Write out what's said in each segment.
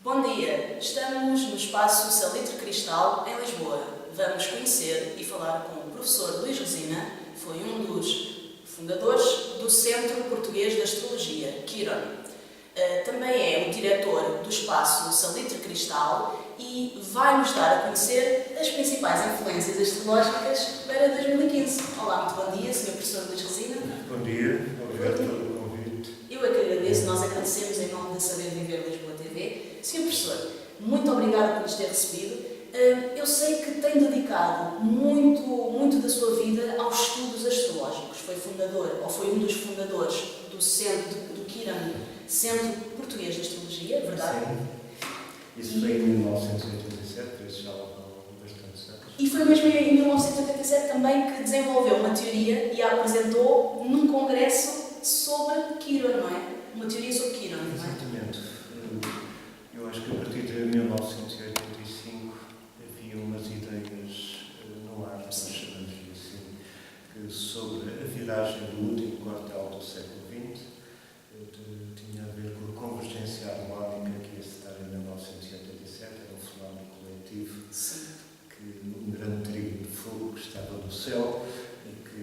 Bom dia, estamos no espaço Salitre Cristal, em Lisboa. Vamos conhecer e falar com o professor Luís Resina, que foi um dos fundadores do Centro Português de Astrologia, Quiron. Também é o diretor do espaço Salitre Cristal e vai-nos dar a conhecer as principais influências astrológicas para 2015. Olá, muito bom dia, Sr. Professor Luís Resina. Bom dia, obrigado pelo convite. Eu é que agradeço, nós agradecemos em nome da Saber Viver Lisboa TV. Sr. Professor, muito obrigada por nos ter recebido. Eu sei que tem dedicado muito da sua vida aos estudos astrológicos. Foi fundador, ou foi um dos fundadores do Centro, do Quiron, Centro Português de Astrologia, verdade? Sim, isso foi em 1987, por isso já há bastantes anos. E foi mesmo em 1987 também que desenvolveu uma teoria e a apresentou num congresso sobre Quiron, não é? Uma teoria sobre Quiron, não é? Exatamente. Eu acho que a partir de 1985 havia umas ideias no ar, nós chamamos-lhe assim, que sobre a viragem do último quartel do século XX tinha a ver com a convergência harmónica que ia se dar em 1987, era um fenómeno coletivo. Sim. Que um grande trigo de fogo que estava do céu e que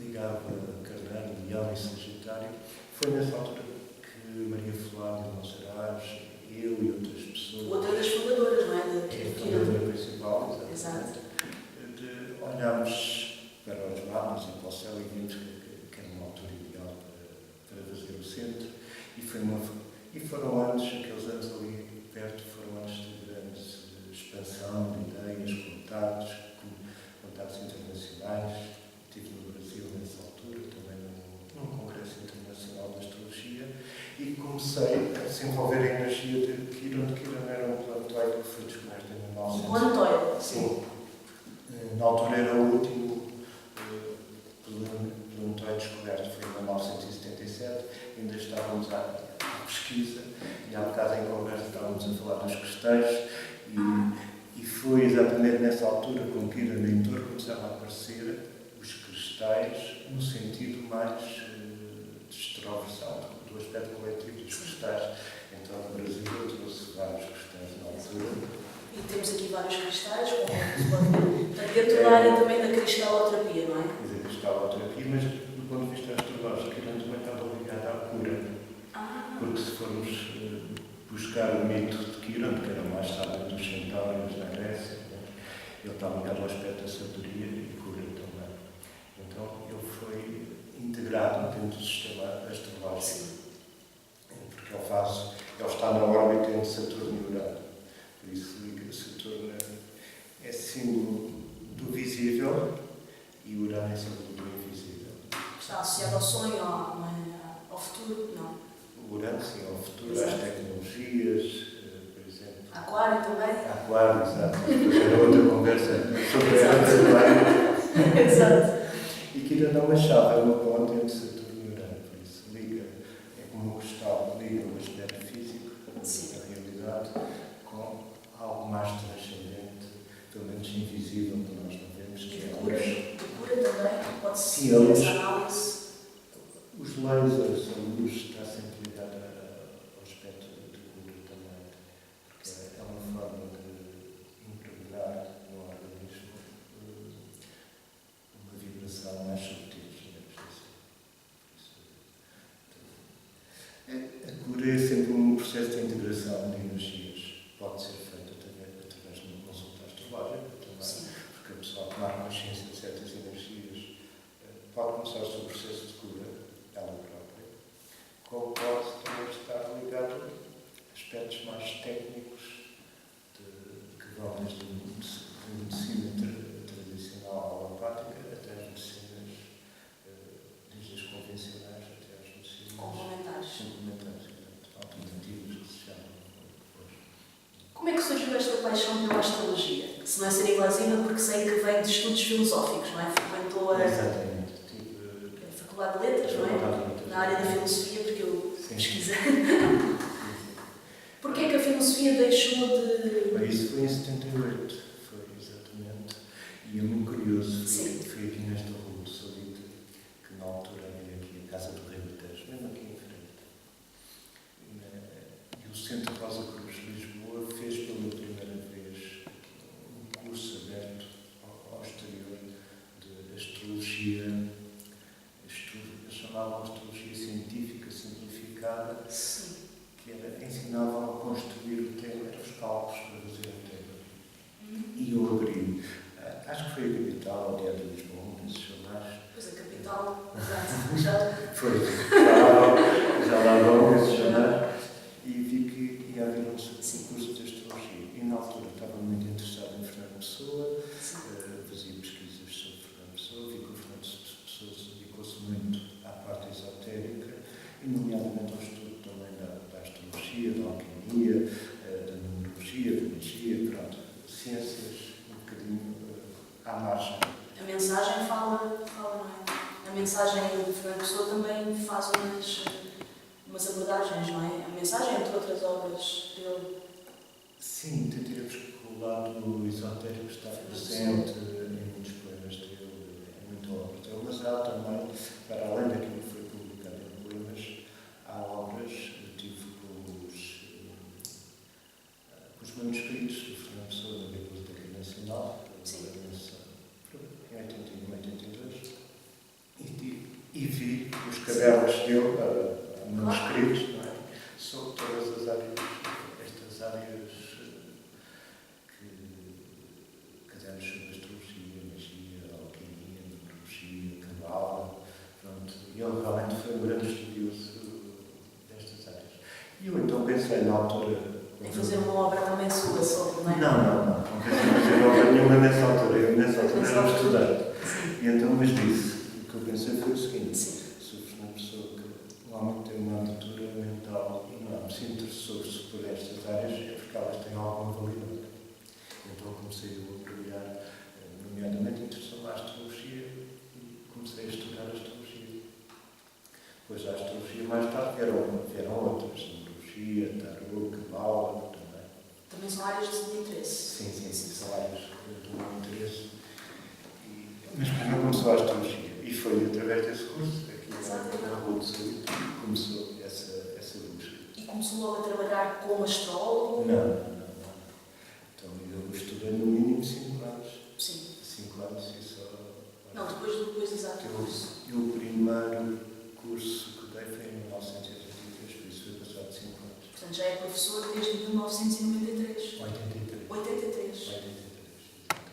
ligava Carneiro, Leão e Sagitário. Foi nessa altura que Maria Flávia Monserrat, eu e outras pessoas... Outra das fundadoras, não é? Que é a fundadora principal, exato. Olhámos para os mapas e para o céu e vimos que era uma altura ideal para fazer o centro. E foram anos, aqueles anos ali perto, foram anos de grande expansão de ideias, contatos internacionais. Estive no Brasil nessa altura, também num congresso internacional de astrologia, e comecei a desenvolver a energia de Quiron. Quiron era um planetóide que foi descoberto em 1900. Um planetóide? Sim. Na altura era o último planetóide descoberto, foi em 1977, ainda estávamos à pesquisa, e há bocado em conversa estávamos a falar dos cristais, e foi exatamente nessa altura com que Quiron em Touro começaram a aparecer os cristais no sentido mais de extroversão, do aspecto coletivo dos cristais. Então no Brasil eu trouxe vários cristais na altura. E temos aqui vários cristais, como se pode ver. Portanto, dentro da área também da cristaloterapia, não é? Quer dizer, cristaloterapia, mas do ponto de vista astrológico, Quiron também estava ligado à cura. Porque se formos buscar o mito de Quiron, que era o mais sábio dos centauros na Grécia, ele está ligado ao aspecto da sabedoria e cura também. Então ele foi integrado dentro do sistema astrológico. Porque ele está na órbita entre Saturno e Urano. Por isso, Saturno é símbolo do visível e Urano é símbolo do invisível. Está associado ao sonho, ao futuro, não? O Urano, sim, ao futuro, exato. Às tecnologias, por exemplo. Aquário também? Aquário, exato. Era outra conversa sobre a Exato. E Quiron é uma chave, é uma ponte entre Saturno e Urano. Por isso, liga, é como um cristal, liga o aspecto físico, a realidade, com algo mais transcendente, pelo menos invisível, que nós não vemos. E de cura? De cura também? Pode-se sim, fazer essa análise? Os lasers, a luz está sempre ligada ao aspecto de cura também, porque é uma forma de impregnar no organismo uma vibração mais sutil, digamos assim. A cura é sempre um processo de integração de energias. Pode ser feito através de uma consulta astrológica também, porque a pessoa tomar consciência de certas energias pode começar o seu processo de cura, ela própria, como pode também estar ligado a aspectos mais técnicos que vão desde a medicina tradicional alopática até as medicinas, desde as convencionais até as medicinas complementares, alternativas que se chamam depois. Como é que surgiu esta paixão pela astrologia? Se não é ser inglesina, porque sei que vem de estudos filosóficos, não é? Frequentou a Faculdade de Letras, não é? Na área da filosofia, porque eu pesquisei. Porquê é que a filosofia deixou de... Bem, isso foi em 78, foi exatamente. E é muito curioso, foi aqui nesta rua do Salito, que na altura havia aqui a Casa do Rei do Tejo, mesmo aqui em frente. E o Centro Rosa Cruz Lisboa fez pela primeira vez um curso aberto ao exterior de astrologia, eles chamavam de astrologia científica simplificada, Sim. que era, ensinavam a construir o tema, eram os cálculos para fazer o tema. E eu abri, acho que foi a Capital, o Diário de Lisboa, um desses jornais. Pois a Capital, exato. Foi, já lá vão esses jornais, e vi que ia haver um curso de astrologia. E na altura estava muito interessado em Fernando Pessoa, fazia pesquisas sobre Fernando Pessoa, vi que o Fernando Pessoa dedicou-se muito à parte esotérica, e nomeadamente ao estudo também da astrologia, da alquimia, da numerologia, da magia, pronto, ciências um bocadinho à margem. A mensagem fala, não é? A mensagem de Fernando Pessoa também faz umas abordagens, não é? A mensagem, entre outras obras dele. Sim, temos que o lado esotérico está presente em muitos poemas dele, em muita obra dele, mas há também, para além daquilo que foi publicado em poemas, há obras, tive com os manuscritos do Fernando Pessoa na Biblioteca Nacional, em 81, 82, e vi os cadernos dele, manuscritos, não é? Sobre todas as áreas, estas áreas cadernos sobre astrologia, magia, alquimia, numerologia, cabala, pronto. E ele realmente foi um grande estudioso destas áreas. E eu então pensei na altura... Em fazer uma obra também sua sobre, não é? Não pensei em fazer obra nenhuma nessa altura. Eu nessa altura era um estudante. E então, mas disse, o que eu pensei foi o seguinte: se o Fernando Pessoa, que um homem que tem uma abertura mental enorme, se interessou-se por estas áreas, é porque elas têm alguma validade. Então comecei a mergulhar, nomeadamente interessou-me a astrologia e comecei a estudar a astrologia. Depois da astrologia, mais tarde vieram outras, numerologia, tarô, cabala, também. Também são áreas de interesse. Sim, são áreas do meu interesse. Mas primeiro começou a astrologia. E foi através desse curso, aqui na Rua do Sul, que começou essa busca. E começou logo a trabalhar como astrólogo? Não. Então eu estudei no mínimo 5 anos. Sim. 5 anos e só... Não, depois exato. O primeiro curso que dei foi em 1983, por isso foi passado 5 anos. Portanto, já é professor desde 1993. 83.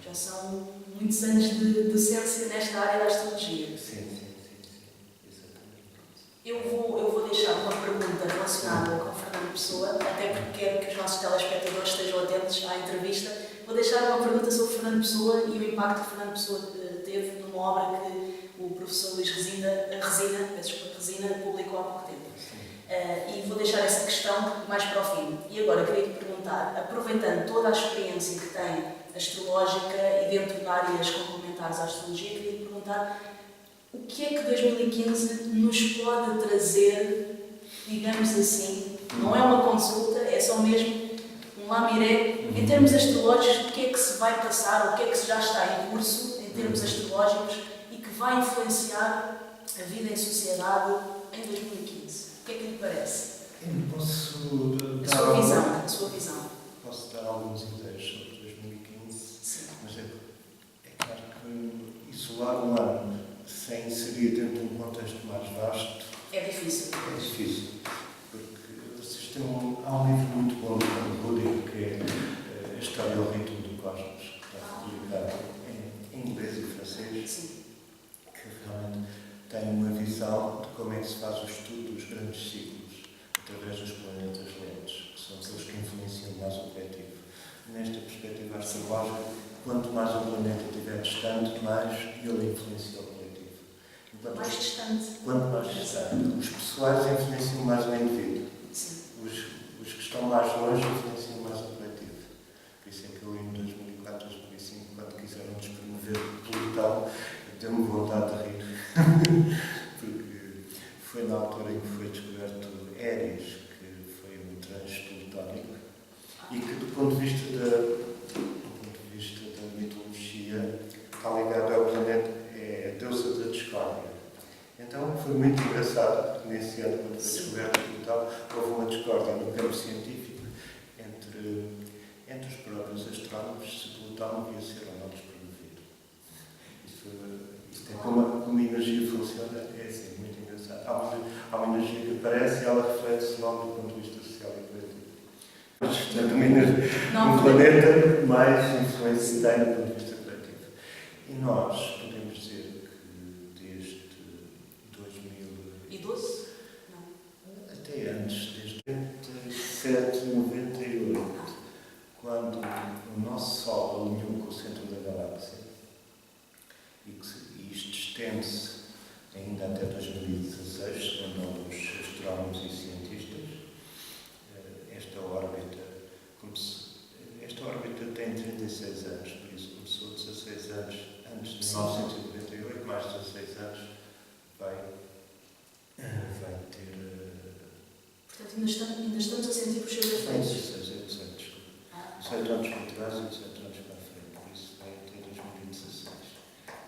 Já são muitos anos de docência nesta área da astrologia. Sim, exatamente. Eu vou deixar uma pergunta relacionada com Fernando Pessoa, até porque quero que os nossos telespectadores estejam atentos à entrevista. Vou deixar uma pergunta sobre Fernando Pessoa e o impacto que Fernando Pessoa teve numa obra que o professor Luís Resina publicou há pouco tempo. E vou deixar essa questão mais para o fim. E agora queria lhe perguntar, aproveitando toda a experiência que tem astrológica e dentro de áreas complementares à astrologia, queria lhe perguntar o que é que 2015 nos pode trazer, digamos assim, não é uma consulta, é só mesmo um lamiré, em termos astrológicos, o que é que se vai passar, o que é que já está em curso, em termos astrológicos, e que vai influenciar a vida em sociedade em 2015. O que é que lhe parece? Posso dar a sua visão. Posso dar algumas ideias sobre 2015, Sim. Mas é claro que isolar um ano sem inserir dentro de um contexto mais vasto é difícil. Porque há um livro muito bom do Rudyard, que é a História ao Ritmo do Cosmos, que está publicado em inglês e francês. Sim. Que realmente tem uma visão de como é que se faz o estudo dos grandes ciclos através dos planetas lentos, que são aqueles que influenciam mais o coletivo. Nesta perspectiva astrológica, quanto mais o planeta estiver distante, mais ele influencia o coletivo. Mais distante. Quanto mais distante. Os pessoais influenciam mais o indivíduo. Sim. Os que estão mais longe influenciam mais o coletivo. Por isso é que eu, em 2004, 2005, quando quiseram nos promover Plutão, deu-me vontade de rir. Porque foi na altura em que foi descoberto Éris, que foi um transe plutónico, e que, do ponto de vista da mitologia, está ligado ao planeta, é a deusa da discórdia. Então foi muito engraçado, porque nesse ano, quando foi descoberto Plutão, houve uma discórdia no campo científico, Plutão devia ser ou não despromovido. Isto é como a energia funciona, é assim, muito engraçado. Há uma energia que aparece e ela reflete-se logo do ponto de vista social e coletivo. Mas, portanto, um planeta mais influência tem do ponto de vista coletivo. E nós podemos dizer que desde 2012? Até antes, desde 97, 98, quando o nosso Sol alinhou com o centro da galáxia, e isto estende-se ainda até 2016, segundo alguns astrónomos e cientistas, esta órbita tem 36 anos, por isso começou 16 anos antes de 1998, mais 16 anos vai ter... Portanto, ainda estamos a sentir os seus efeitos. 18 anos para trás e 18 anos para a frente, por isso vai até 2016.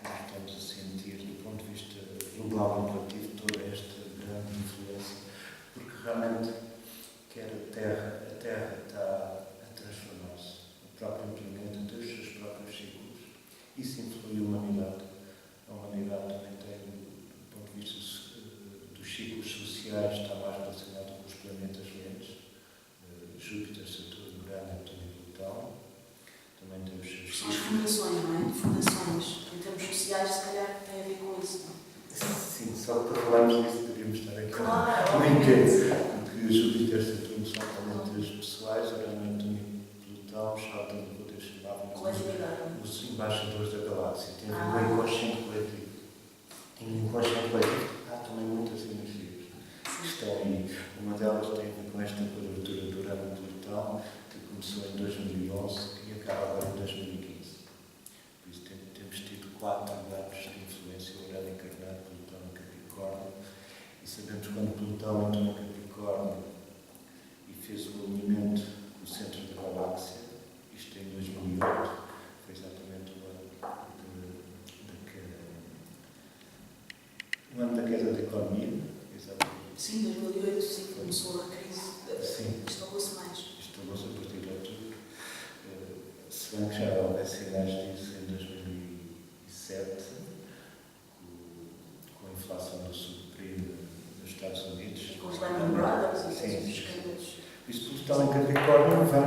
Nós estamos a sentir, do ponto de vista global e coletivo, toda esta grande influência, porque realmente, quer a Terra está a transformar-se, o próprio planeta tem os seus próprios ciclos. Isso influi a humanidade. A humanidade também tem, do ponto de vista dos ciclos sociais, está mais relacionado com os planetas lentes, Júpiter, Saturno, Urano, Netuno e Plutão. Também tem os seus São as fundações, não é? Fundações, em termos sociais, se calhar tem a ver com isso, não é? Sim, só para falarmos disso deveríamos estar aqui Claro, tempo, porque Júpiter e Saturno são planetas pessoais, Urano, Netuno e Plutão, saltam do poder chamado os embaixadores da galáxia. Tem a ver com o inconsciente coletivo. E no inconsciente coletivo há também muitas energias que estão aí. Uma delas tem a ver com esta quadratura do Urano e Plutão, que começou em 2011 e acaba agora em 2015. Por isso temos tido 4 anos de influência, Urano encarnado, Plutão em Capricórnio, e sabemos que quando Plutão entrou em Capricórnio e fez o alinhamento com o centro da galáxia, isto em 2008, foi exatamente o ano da queda da economia. Exatamente. Sim, 2008, sim, começou a crise. Sim. Instalou-se mais. Instalou-se a partir de outubro. Se bem que já houve sinais disso em 2007, com a inflação do subprime nos Estados Unidos. E com os Lehman Brothers e sim, os escândalos. Isto Plutão em Capricórnio vai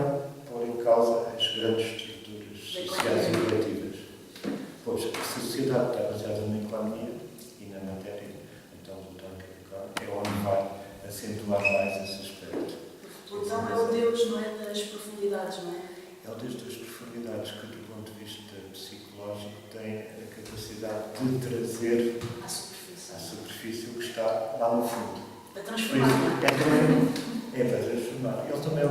pôr em causa as grandes estruturas sociais e coletivas. Pois, a sociedade está baseada na economia e na matéria, então Plutão em Capricórnio é onde vai acentuar mais esse aspecto. Plutão é o Deus, não é, das profundidades, não é? É o Deus das profundidades que, do ponto de vista psicológico, tem a capacidade de trazer à superfície o que está lá no fundo. Para transformar. É para transformar. Ele também é o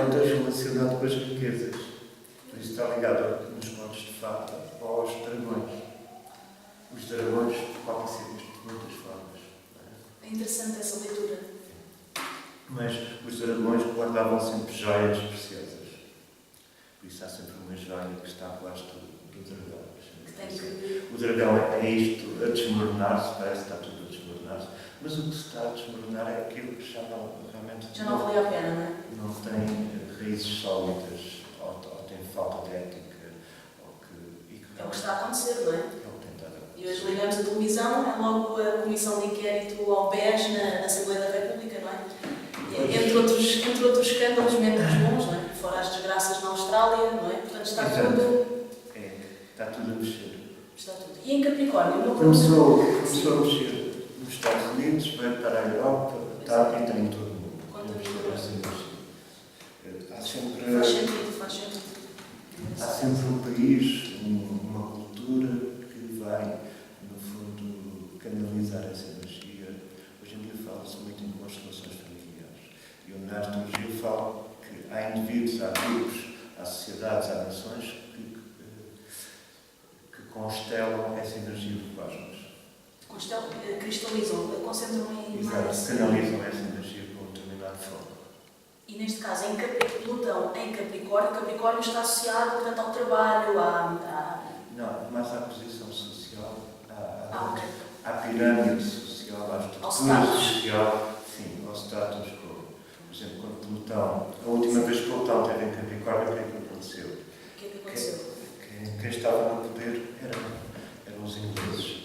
Deus relacionado com as riquezas. Por isso está ligado nos contos de fada aos dragões. Os dragões podem ser vistos de muitas formas. É interessante essa leitura. Mas os dragões guardavam sempre joias preciosas. Por isso há sempre uma joia que está abaixo do dragão. O dragão é isto a desmoronar-se, parece que está tudo a desmoronar-se, mas o que se está a desmoronar é aquilo que já não realmente já não valia a pena, não é? Não tem raízes sólidas, ou tem falta de ética. É o que está a acontecer, não é? É o que tem estado a acontecer. E hoje ligamos a televisão, é logo a comissão de inquérito ao BES na Assembleia da República, não é? Entre outros escândalos menos bons, não é? Fora as desgraças na Austrália, não é? Portanto, está tudo... Está tudo a mexer. Está tudo. E em Capricórnio? Começou a mexer nos Estados Unidos, veio para a Europa, está e tem em todo o mundo. Faz sentido. Há sempre um país, uma cultura que vai, no fundo, canalizar essa energia. Hoje em dia fala-se muito em constelações familiares. E eu, na astrologia, falo que há indivíduos, há grupos, há sociedades, há nações que constelam essa energia do cosmos. Cristalizam, concentram em mais. Canalizam essa energia para um determinado foco. E neste caso, Plutão em Capricórnio está associado, portanto, ao trabalho, Não, mas à posição social, à pirâmide social, à estrutura social, sim, ao status quo. Por exemplo, quando Plutão, a última vez que Plutão esteve em Capricórnio, o que é que aconteceu? O que é que aconteceu? Quem estava no poder eram os ingleses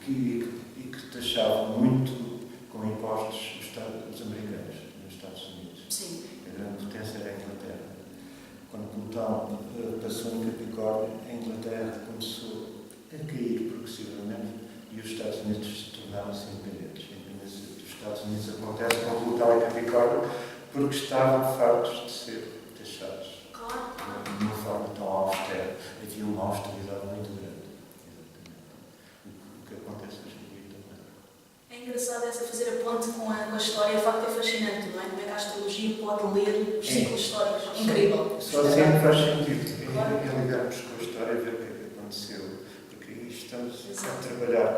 e que taxavam muito com impostos os americanos nos Estados Unidos. Sim. A grande potência era a Inglaterra. Quando Plutão passou em Capricórnio, a Inglaterra começou a cair progressivamente e os Estados Unidos se tornaram-se independentes. A independência dos Estados Unidos acontece com Plutão em Capricórnio porque estavam fartos de ser taxados. Claro. De uma forma tão austera. Havia uma austeridade muito grande. O que acontece hoje em dia também. É engraçado essa fazer a ponte com a história, o facto é fascinante, não é? Como é que a astrologia pode ler os ciclos históricos? Incrível. Só assim faz sentido. É ligarmos com a história e ver o que é que aconteceu. Porque aí estamos a trabalhar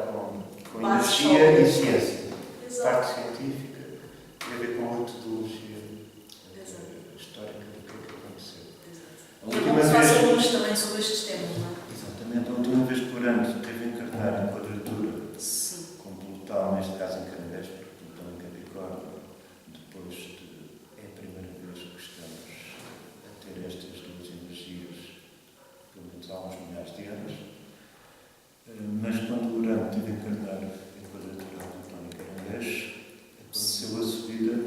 com energia e ciência. Exato. Parte científica tem a ver com a metodologia histórica do que é que aconteceu. E é bom que se faça luz também sobre estes temas, não é? Exatamente. A última vez por ano teve a encarnar em quadratura. Sim. Com Plutão, neste caso em Caranguejo, Plutão em Capricórnio. Depois é a primeira vez que estamos a ter estas duas energias, pelo menos há uns milhares de anos. Mas quando o Urano teve a encarnar em quadratura a Plutão em Caranguejo, aconteceu a subida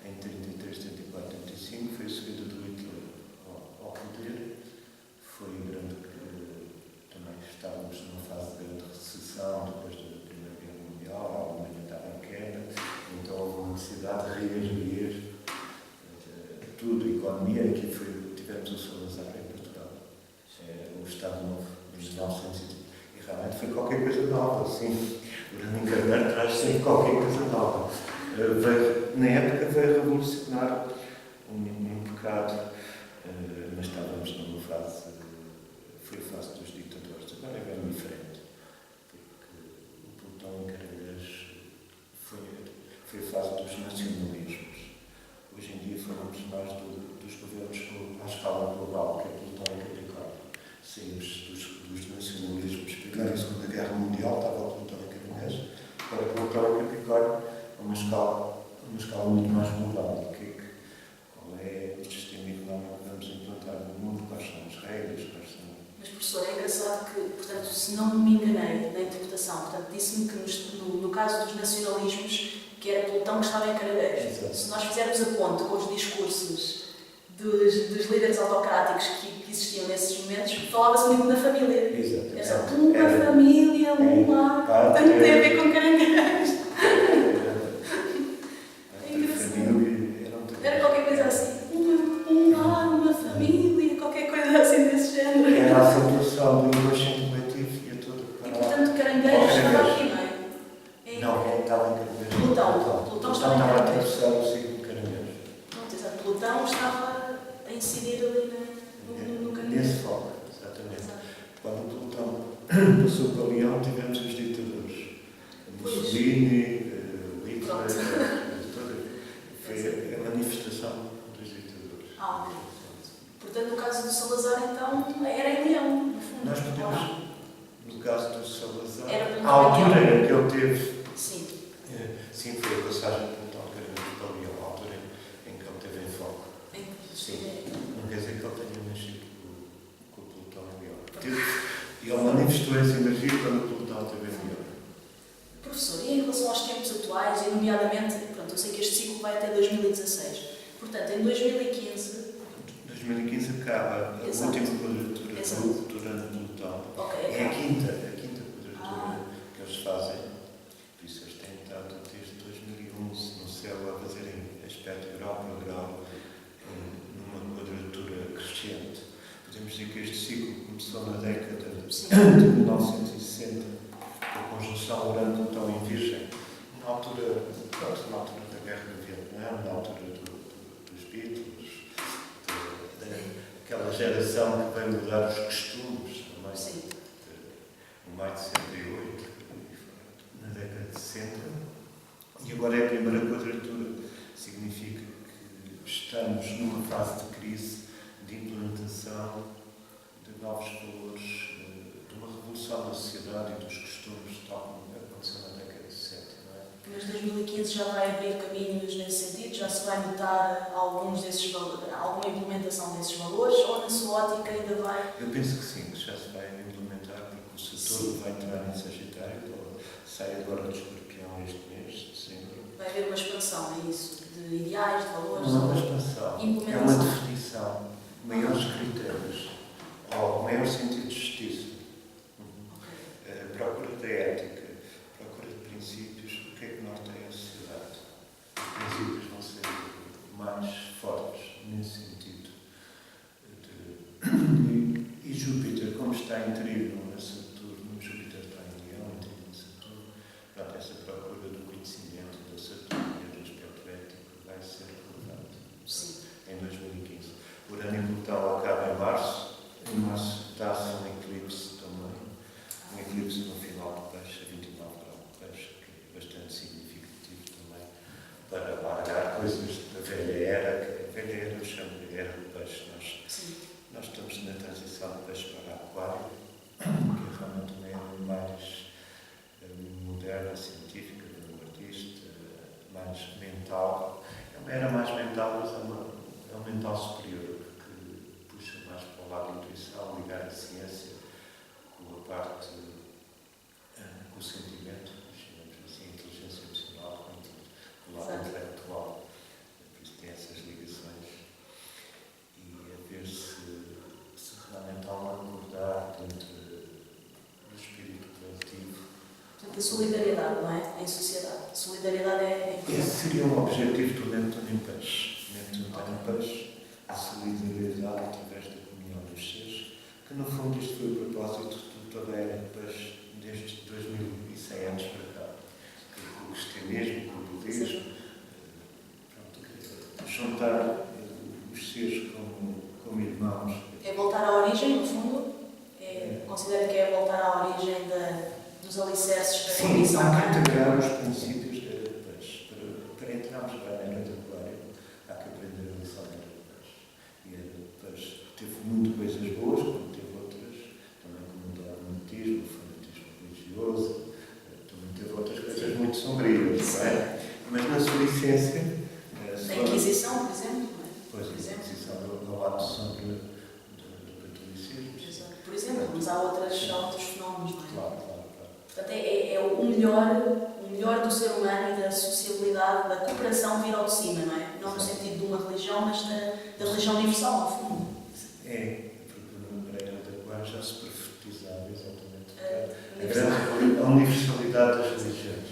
em 33, 34, 35, foi a subida do Hitler ao poder. Foi o grande que também estávamos numa fase de grande recessão depois da Primeira Guerra Mundial, a Alemanha estava em queda, então houve uma necessidade de reerguer tudo, a economia, e aqui tivemos o Salazar em Portugal. O Estado Novo, em 1900, e realmente foi qualquer coisa nova, sim. O Urano encarnar traz sempre qualquer coisa nova. Na época veio revolucionar um bocado, mas estávamos numa fase, foi a fase dos ditadores, agora é bem diferente, porque o Plutão em Caranguejo foi a fase dos nacionalismos. Hoje em dia falamos mais dos governos à escala global, que é Plutão em Capricórnio. Saímos dos nacionalismos, primeiro e Segunda Guerra Mundial, estava o Plutão em Caranguejo, agora Plutão em Capricórnio, a uma escala muito mais global. Qual é o sistema económico que vamos implantar no mundo? Quais são as regras? Mas, professor, é engraçado que, portanto, se não me enganei na interpretação, portanto, disse-me que no caso dos nacionalismos, que era Plutão que estava em Caranguejo. Se nós fizermos a ponte com os discursos dos líderes autocráticos que existiam nesses momentos, falava-se muito da família. Exato. Uma família, um lar, tem a ver com Caranguejo. Era qualquer coisa assim. Um lar, uma família, qualquer coisa assim desse género. Era a acentuação do inconsciente coletivo e a toda. E portanto, Caranguejo estava aqui, não é? Não, estava em Caranguejo. Plutão estava em a Caranguejo. atravessar o signo de Caranguejo. Pronto, exato. Plutão estava a incidir ali no Caranguejo. Nesse foco, exatamente. Quando Plutão passou para o Leão, tivemos os ditadores. Mussolini, Hitler, foi a manifestação dos ditadores. Portanto, no caso do Salazar, então, era em Leão, no fundo. Nós podemos, no caso do Salazar, a altura em que ele teve. Sim. Sim, foi a passagem de Plutão de Caranguejo para o Leão, a altura em que ele teve em foco. Sim. Não quer dizer que ele tenha nascido com o Plutão em Leão. E ele manifestou essa energia quando o Plutão teve em Leão. Professor, e em relação aos tempos atuais, e nomeadamente, pronto, eu sei que este ciclo vai até 2016. Portanto, em 2015 acaba a última quadratura do Urano-Plutão. É a quinta quadratura que eles fazem. Por isso eles têm estado desde 2011 no céu a fazerem aspecto grau por grau numa quadratura crescente. Podemos dizer que este ciclo começou na década de 1960, com a conjunção Urano-Plutão em Virgem, na altura da Guerra do Vietnã, na altura dos Beatles, aquela geração que veio mudar os costumes também. Sim. No maio de 68, na década de 60. E agora é a primeira quadratura. Significa que estamos numa fase de crise, de implementação de novos valores, de uma revolução da sociedade e dos costumes, tal como aconteceu na década de 60. Não é? Mas 2015 já vai abrir caminhos nesse sentido? Já se vai notar alguma implementação desses valores? Ou na sua ótica ainda vai? Eu penso que sim, que já se vai implementar, porque o setor vai entrar em Sagitário, sai agora do Escorpião este mês, de dezembro. Vai haver uma expansão, é isso? De ideais, de valores? Não é uma expansão, é uma definição, maiores critérios, ou maior sentido de justiça. Procura da ética, procura de princípios, o que é que norteia a sociedade? Os princípios vão ser mais fortes nesse sentido. E Júpiter, como está em Trígono a Saturno, Júpiter está em Leão, em Trígono a Saturno, portanto, essa procura do conhecimento da Saturno e do aspecto ético vai ser relevante. Sim. Em 2015. Urano e Plutão acaba em março. Em março dá-se um eclipse também. Um eclipse no final de Peixe, a 29 graus de Peixe, que é bastante significativo também para largar coisas da velha era, que a velha era eu chamo de era do Peixe. Nós estamos na transição de Peixe para Aquário, que é realmente uma era mais moderna, científica, vanguardista, mais mental. É uma era mais mental, mas é um mental superior, que puxa mais para o lado da intuição, ligar a ciência com a parte, com o sentimento, chamamos assim, a inteligência emocional, com o lado intelectual. Por isso tem essas ligações. E a ver se realmente há um acordar dentro do espírito coletivo. Portanto, a solidariedade, não é? Em sociedade. A solidariedade é importante. Esse seria um objetivo do Netuno em Peixe. Netuno está em Peixe, a solidariedade através da comunhão dos seres, que no fundo isto foi o propósito de toda a era de Peixe desde 2100 anos para cá. O cristianismo, o budismo, juntar os seres como irmãos. É voltar à origem, no fundo? Considera que é voltar à origem dos alicerces da condição humana? Sim, há que humana? integrar os princípios da era de Peixe. Para entrarmos bem na era de Aquário, há que aprender a lição da era de Peixe. E a era de Peixe teve muito coisas boas, como teve outras, também como o dogmatismo, o fanatismo religioso, também teve outras coisas muito sombrias, não é? Mas na sua essência... A Inquisição, por exemplo? Pois, a Inquisição do lado sombrio do catolicismo. Exato. Por exemplo, mas há outros fenómenos, não é? Claro. Portanto, é o melhor do ser humano e da sociabilidade, da cooperação vir ao de cima, não é? Não no sentido de uma religião, mas da religião universal, no fundo. É, porque na era de Aquário já se profetizava exatamente a universalidade das religiões.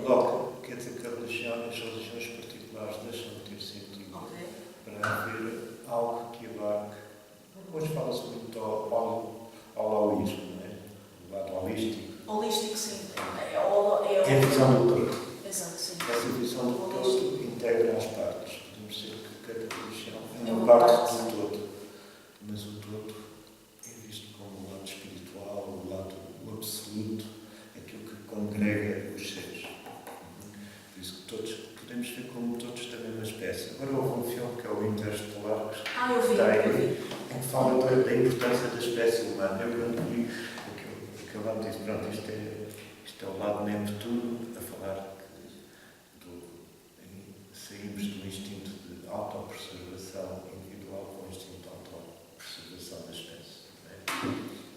Logo, quer dizer que as religiões particulares deixam de ter sentido para haver algo que abarque. Hoje fala-se muito ao holoísmo, não é? O lado holístico. Holístico, sim. É a visão do todo. Exato, sim. Essa visão do todo integra as partes. Podemos dizer que cada religião é uma parte do todo. Mas o todo é visto como o lado espiritual, o absoluto, aquilo que congrega os seres. Por isso que todos podemos ver como todos da mesma espécie. Agora houve um filme que é o Interestelar, que está aí, em que fala da importância da espécie humana. Eu quando vi aquele lado disse, pronto, isto é o lado Neptuno a falar que saímos do instinto de autopreservação individual para o instinto de autopreservação da espécie.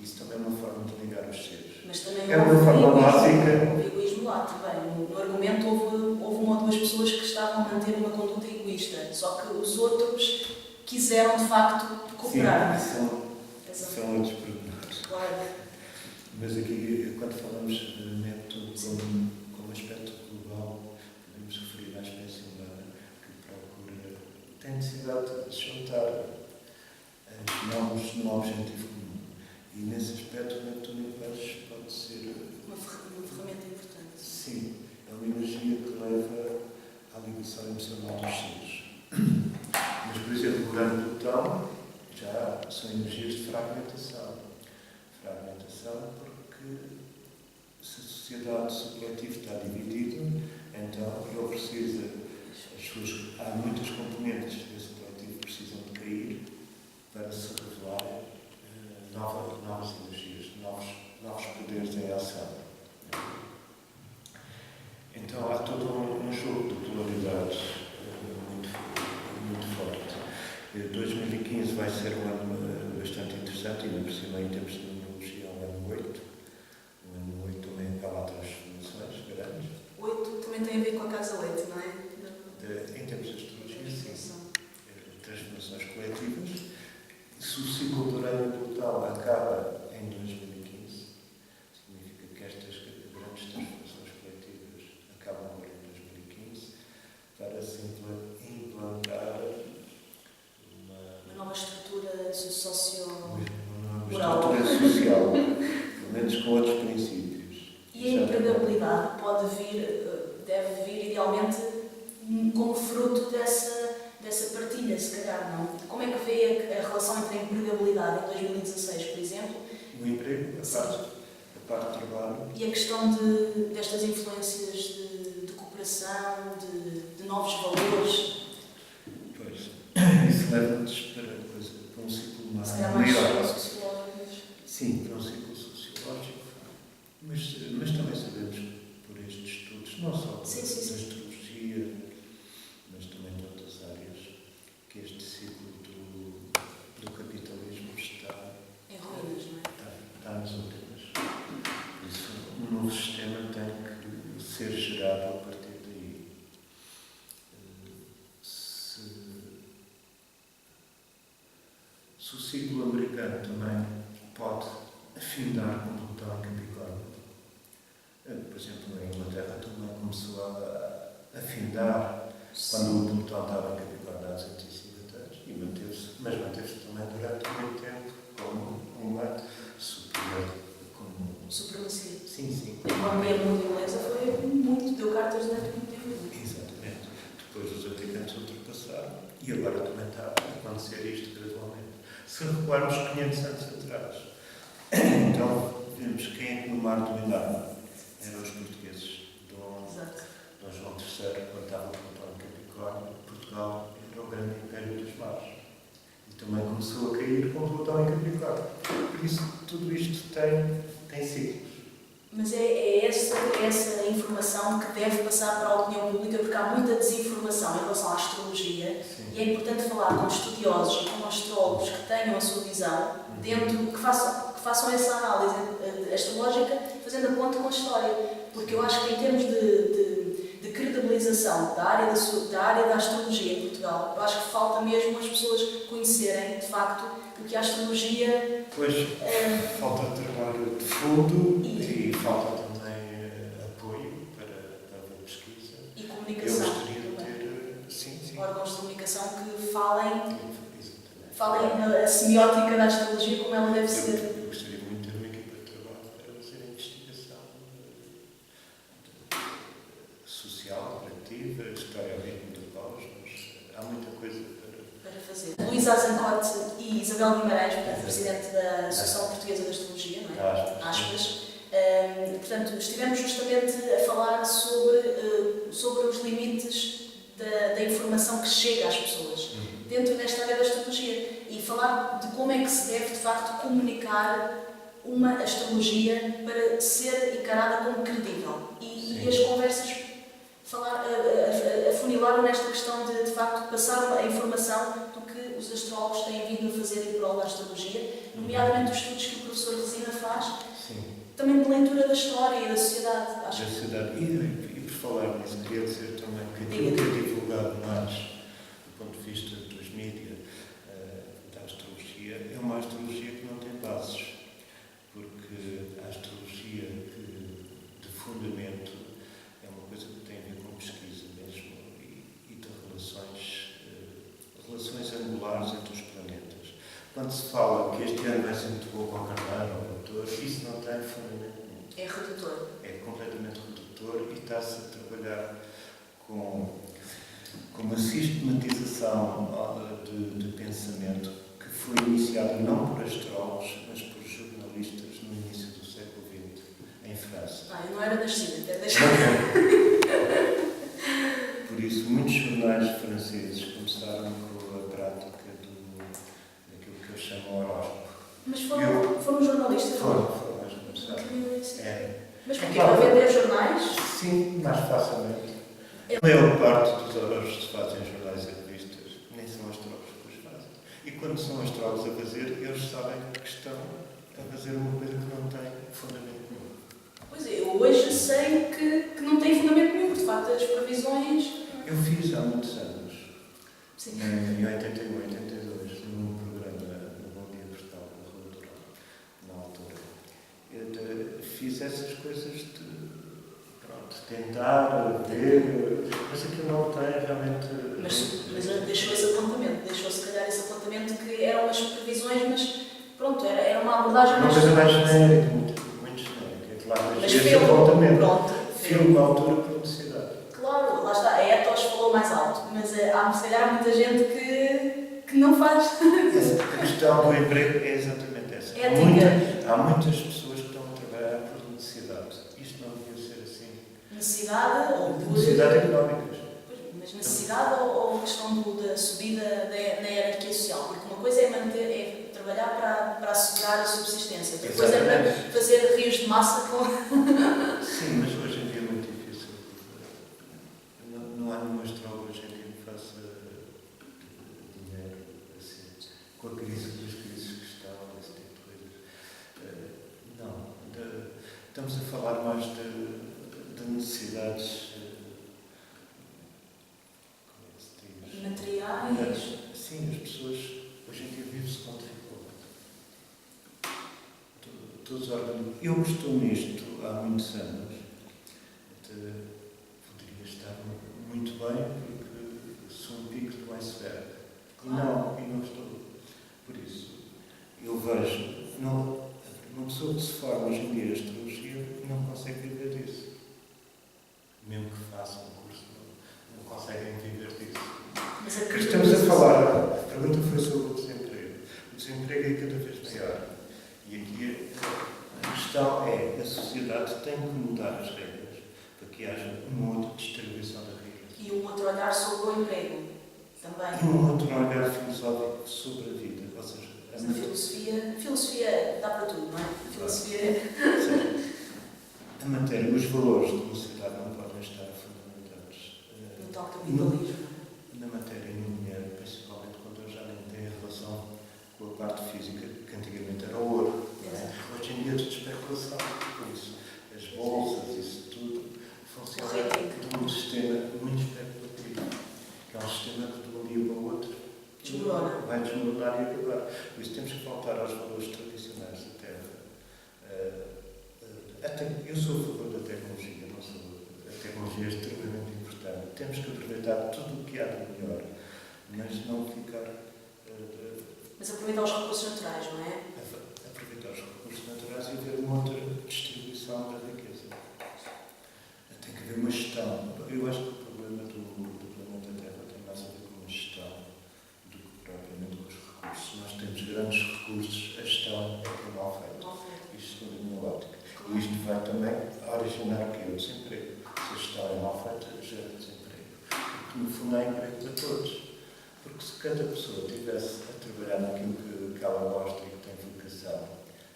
Isso também é uma forma de ligar os seres. Mas também é uma forma básica. Houve egoísmo lá também. No argumento houve uma ou duas pessoas que estavam a manter uma conduta egoísta, só que os outros quiseram de facto cooperar. Sim, são outros pormenores. Claro. Mas aqui, quando falamos de Neptuno como aspecto global, podemos referir à espécie humana que procura, tem necessidade de juntar as mãos num objetivo comum. E nesse aspecto, o Neptuno em Peixe pode ser uma ferramenta importante. Sim, é uma energia que leva à ligação emocional dos seres. Mas, por exemplo, o Urano e Plutão já são energias de fragmentação. Fragmentação porque se a sociedade, se o coletivo está dividido, então ele precisa, há muitas componentes desse coletivo que precisam de cair para se revelar novas energias, novos poderes em ação. interessante, e ainda por cima em termos de numerologia, o ano 8. O ano 8 também acaba a transformações grandes. 8 também tem a ver com a casa 8, não é? Em termos de astrologia, sim. Transformações coletivas. Se o ciclo do Urano Plutal acaba em 2015, significa que estas grandes transformações coletivas acabam agora em 2015, para se implantar uma nova estrutura social. Uma estrutura social, pelo menos com outros princípios. E a empregabilidade deve vir idealmente como fruto dessa partilha, se calhar, não? Como é que vê a relação entre a empregabilidade em 2016, por exemplo? O emprego, a parte de trabalho. E a questão destas influências de cooperação, de novos valores. Pois, isso leva-nos para um ciclo maior. Sociológicos. Sim, para um ciclo sociológico. Mas também sabemos, por estes estudos, não só da astrologia, mas também de outras áreas, que este ciclo do capitalismo está em ruínas, não é? Está nas últimas. Por isso, um novo sistema tem que ser gerado a partir daí. Se o ciclo americano também pode afindar com o Plutão em Capricórnio, por exemplo, a Inglaterra também começou a afindar quando o Plutão estava em Capricórnio há 250 anos, mas manteve-se também durante muito tempo como uma superior. Supremacia. Sim. A economia muito inglesa deu cartas durante muito tempo. Exatamente. Depois os americanos ultrapassaram e agora também está a acontecer isto gradualmente. Se recuarmos 500 anos atrás, então vemos quem é que no mar dominava. Eram os portugueses. Dom João III, quando estava com Capricórnio, Portugal era o grande império dos mares. E também começou a cair com Plutão em Capricórnio. Por isso, tudo isto tem ciclos. Mas é essa informação que deve passar para a opinião pública, porque há muita desinformação em relação à astrologia. Sim. E é importante falar com estudiosos e com astrólogos que tenham a sua visão, que façam essa análise astrológica, fazendo a ponte com a história. Porque eu acho que em termos de credibilização da área da astrologia em Portugal, eu acho que falta mesmo as pessoas conhecerem, de facto, o que a astrologia... Pois, falta trabalho de fundo e falta também apoio para a pesquisa. E comunicação. Eu gostaria de ter, sim. Órgãos de comunicação que falem a semiótica da astrologia como ela deve ser. Eu gostaria muito de ter uma equipa de trabalho para fazer investigação social, coletiva, história ao ritmo do cosmos. Há muita coisa para fazer. Luís Azancote e Isabel Guimarães, presidente da Associação Portuguesa de Astrologia, não é? Aspas. Portanto, estivemos justamente a falar sobre os limites da informação que chega às pessoas dentro desta área da astrologia e falar de como é que se deve, de facto, comunicar uma astrologia para ser encarada como credível. E as conversas afunilaram nesta questão de facto, passar a informação do que os astrólogos têm vindo a fazer em prol da astrologia, nomeadamente os estudos que o professor Resina faz, também de leitura da história e da sociedade. Da sociedade. E por falar nisso, queria dizer também que aquilo que é divulgado mais do ponto de vista dos mídias da astrologia é uma astrologia que não tem bases, porque a astrologia de fundamento é uma coisa que tem a ver com pesquisa mesmo e de relações angulares entre os planetas. Quando se fala que este ano vai ser muito bom para o Carneiro ou o Doutor, isso não tem fundamento nenhum. É redutor. É completamente redutor e está-se a trabalhar com uma sistematização de pensamento que foi iniciada não por astrólogos, mas por jornalistas no início do século XX, em França. Eu não era nascida, até deixar. Por isso, muitos jornais franceses começaram com a prática daquilo que eu chamo horóscopo. Mas foram jornalistas? Foram, mas começaram. Mas porquê? Para vender jornais? Sim, mais facilmente. A maior parte dos horóscopos que se fazem em jornais e revistas nem são astrólogos que os fazem. E quando são astrólogos a fazer, eles sabem que estão a fazer uma coisa que não tem fundamento nenhum. Pois é, eu hoje sei que não tem fundamento nenhum, de facto, as previsões... Eu fiz há muitos anos, Sim. em 81, 82, num programa no Bom Dia Portal, na Rua Dourada, na altura. Eu fiz essas coisas de, pronto, tentar, ver, mas aquilo não tem realmente... Mas deixou esse apontamento, deixou se calhar esse apontamento que eram as previsões, mas pronto, era uma abordagem Uma mais... coisa mais genérica, muito genérica. É claro, mas esse apontamento. Pronto. Filme na altura por necessidade. Claro, lá está, a ethos falou mais alto, mas se calhar há muita gente que não faz. A questão do emprego é exatamente essa. Há muitas pessoas que estão a trabalhar por necessidade. Isto não devia ser assim. Necessidade ou por... Necessidade económica. Mas necessidade ou questão da subida na hierarquia social? Porque uma coisa é trabalhar para assegurar a subsistência, outra coisa é para fazer rios de massa com... Sim, mas hoje em dia é muito difícil. Não há nenhuma astróloga hoje em dia que faça dinheiro assim, com a crise, com as crises que estão, esse tipo de coisas. Não. Estamos a falar mais de necessidades. Como é que se diz? Materiais. Sim, as pessoas hoje em dia vivem-se com dificuldade. Eu estou nisto há muitos anos. Poderia estar muito bem porque sou um pico do iceberg. Claro. E não estou. Por isso, eu vejo, uma pessoa que se forma hoje em dia em astrologia não consegue viver disso. Mesmo que faça um curso, não conseguem viver disso. Que estamos a falar, a pergunta foi sobre o desemprego. O desemprego é cada vez maior. E aqui a questão é, a sociedade tem que mudar as regras para que haja uma outra distribuição da riqueza. E um outro olhar sobre o emprego, também. E um outro olhar filosófico sobre a vida. Ou seja, a filosofia dá para tudo, não é? A filosofia... A matéria, os valores de uma sociedade não podem estar fundamentados no tal capitalismo. Na matéria e no dinheiro, principalmente quando já nem tem relação com a parte física, que antigamente era o ouro. Hoje em dia é tudo especulação, por isso as bolsas, isso tudo, funciona num sistema muito especulativo, que é um sistema que de um dia para o outro vai desmoronar e acabar. Por isso temos que voltar aos valores tradicionais da Terra. Eu sou a favor da tecnologia, não sou. A tecnologia é extremamente importante. Temos que aproveitar tudo o que há de melhor, mas não ficar... Mas aproveitar os recursos naturais, não é? Aproveitar os recursos naturais e haver uma outra distribuição da riqueza. Tem que haver uma gestão. Eu acho que o problema do planeta Terra tem mais a ver com uma gestão do que propriamente com os recursos. Nós temos grandes recursos, a gestão é mal feita. Isto segundo a minha ótica. E isto vai também originar o que é o desemprego. Se a gestão é mal feita, gera desemprego. Porque no fundo há emprego para todos. Porque se cada pessoa estivesse a trabalhar naquilo que ela gosta e que tem vocação,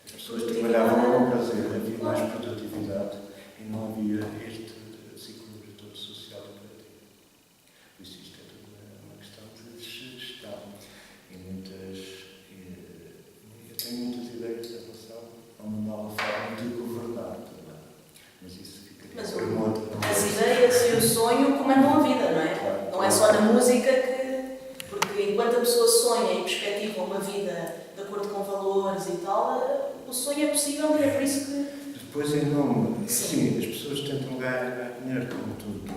as pessoas trabalhavam com prazer, havia mais produtividade e não havia este desequilíbrio todo social e criativo. Por isso isto é tudo uma questão de gestão. Eu tenho muitas ideias em relação a uma nova forma de governar também. Mas isso ficaria por uma outra... As ideias e o sonho comandam a vida, não é? Claro. Não é só na música que... Porque enquanto a pessoa sonha e perspectiva uma vida de acordo com valores e tal, o sonho é possível e é por isso que... Depois em nome... Sim, as pessoas tentam ganhar dinheiro como tudo.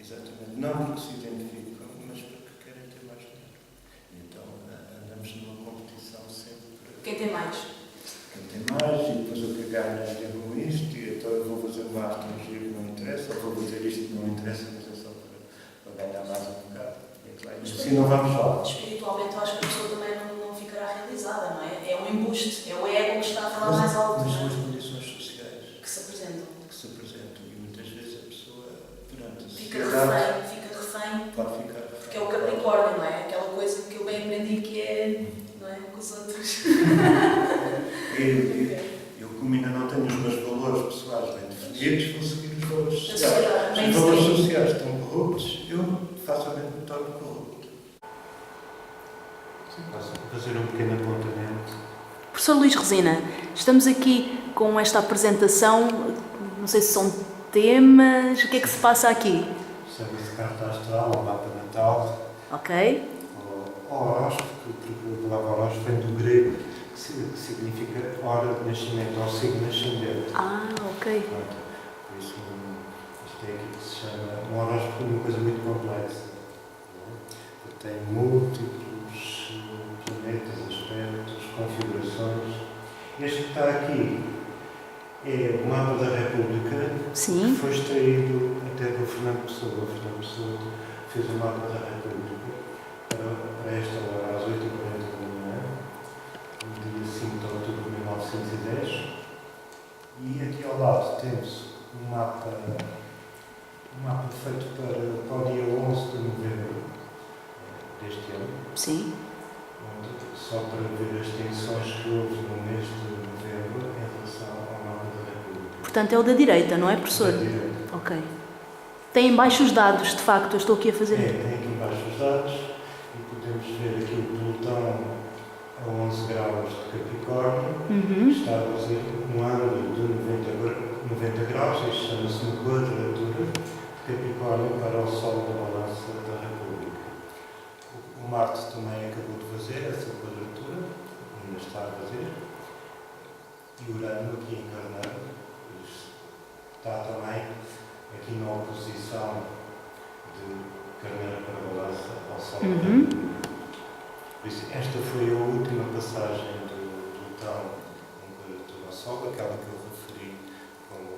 Exatamente. Não porque se identificam, mas porque querem ter mais dinheiro. Então andamos numa competição sempre... Quem tem mais? Quem tem mais, e depois o que ganha é com isto, e então eu vou fazer uma astrologia que não interessa, ou vou fazer isto que não interessa, mas é só para ganhar mais um bocado. Assim não vamos lá. Espiritualmente, eu acho que a pessoa também não ficará realizada, não é? É um embuste, é o ego que está a falar mais alto. Mas são as condições sociais que se apresentam. E muitas vezes a pessoa, perante a fica sociedade, refém. Pode ficar refém. Porque é o Capricórnio, não é? Aquela coisa que eu bem aprendi que é, não é? Com os outros. Eu, como ainda não tenho os meus valores pessoais bem definidos, vou seguir os valores sociais. Se os Sim. valores sociais estão corruptos, eu facilmente me torno corrupto. Sim, posso fazer um pequeno apontamento. Professor Luís Resina, estamos aqui com esta apresentação, não sei se são temas, o que é que se passa aqui? Chama-se carta astral ou mapa natal. Ok. Ou horóscopo, porque a palavra horóscopo vem do grego, que significa hora de nascimento, ou signo ascendente. Ah, ok. Pronto. Por isso, isto é aquilo que se chama. Um horóscopo é uma coisa muito complexa. Tem múltiplos planetas, aspectos, configurações. Este que está aqui é o mapa da República. Sim. Que foi extraído até do Fernando Pessoa. O Fernando Pessoa fez o mapa da República para esta hora, às 8h40 da manhã, no dia 5 de outubro de 1910. E aqui ao lado temos um mapa feito para o dia 11 de novembro deste ano. Sim. Só para ver as tensões que houve no mês de novembro em relação ao mapa da República. Portanto, é o da direita, não é, professor? Da direita. Ok. Tem em baixo os dados, de facto, eu estou aqui a fazer. Tem aqui em baixo os dados e podemos ver aqui o Plutão a 11 graus de Capricórnio. Está a fazer um ângulo de 90 graus, isto chama-se uma quadratura de Capricórnio para o Sol da balança da República. O Marte também acabou de fazer essa quadratura, ainda está a fazer, e Urano aqui encarnado está também aqui na oposição de Carneiro para a balança ao Sol da República. Por isso, esta foi a última passagem do Plutão em quadratura ao Sol, aquela que eu referi como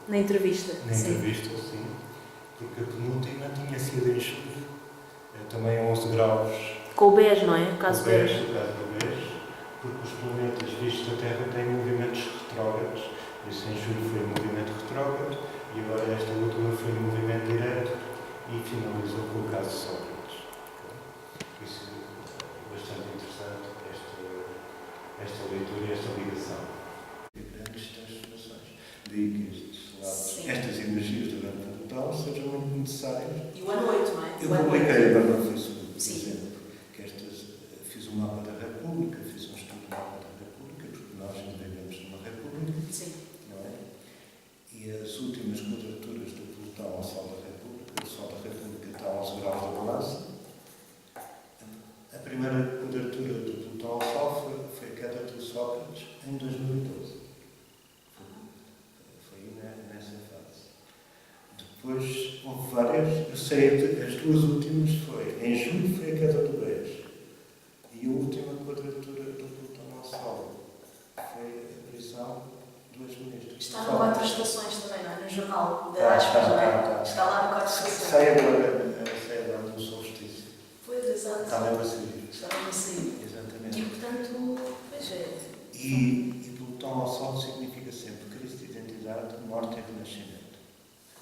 Na entrevista. Sim. Porque a penúltima tinha sido em julho, também a 11 graus. Com o BES, não é? O caso BES. O caso do BES, porque os planetas vistos da Terra têm movimentos retrógrados. Por isso, em julho foi um movimento retrógrado e agora esta última foi um movimento direto e finalizou com o caso de Sócrates. Por isso é bastante interessante esta leitura e esta ligação. Grandes transformações. Daí que estas energias durante o Natal sejam muito necessárias. E o ano 8, não é? Eu publiquei agora no Facebook, por exemplo, que fiz um mapa da República, fiz um estudo do mapa da República, porque nós vivemos numa República, não é? E as últimas quadraturas do Plutão ao Sol da República, o Sol da República está a 11 graus da balança. A primeira quadratura do Plutão ao Sol foi a queda do Sócrates em 2012. Foi nessa fase. Depois houve várias, eu sei, as duas últimas em julho foi a queda do BES. E a última quadratura do Plutão ao Sol foi a prisão dos ministros. Está no 4 estações também, não é? No jornal da Aspas, não é? Está lá no 4 estações. Sai agora do solstício. Pois, exato. Está mesmo a sair. Está mesmo a sair. Exatamente. E, portanto, pois é. E Plutão ao Sol significa sempre crise de identidade, morte e renascimento.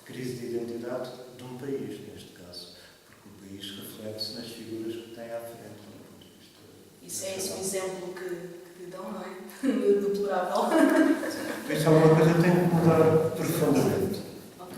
Crise de identidade de um país, neste caso, porque o país reflete-se nas figuras que tem à frente, do ponto de vista. Isso é esse o exemplo que dão, não é? Do deplorável. Isso é uma coisa que tem que mudar profundamente. Ok.